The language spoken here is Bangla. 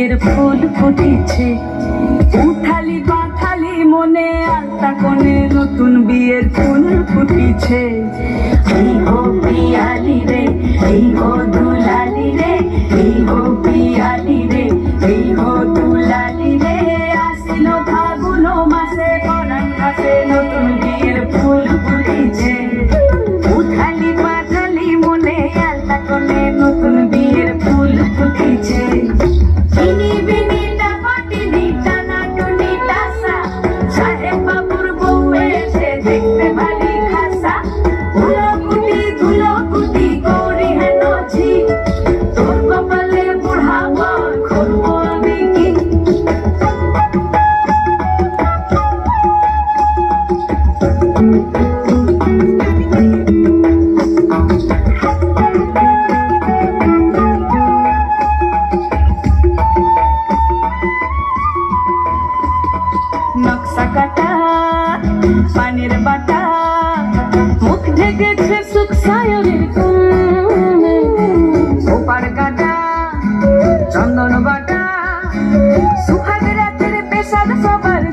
বিয়ের ফুল ফুটেছে। উথালি পাথালি মনে আলতা কোণে নতুন বিয়ের ফুল ফুটেছে। এই গো পিয়ালি রে, এই গো দুলালি রে, এই গো পিয়ালি রে, এই গো দুলালি রে। আসিল ফাগুন মাসে পরাণ ঘাসে নতুন বিয়ের ফুল ফুটেছে। উথালি পাথালি মনে আলতা কোণে নতুন বিয়ের ফুল ফুটেছে। চিনি বিনি টাপাটি নিটা নাটুনি টাসা, সাহেব বাবুর বউ এসে দেখতে ভারী খাসা। ধুলো কুটি করি হেন ঝি, তোর কপালে বুড়া বর খুলবো আমি কি। নকশা কাটা পানির বাটা, মুখ ঢেকেছে সুখ সায়রের কোণে। ওপার কাটা চন্দন বাটা, সুহাগ রাতের পেশাদ সবার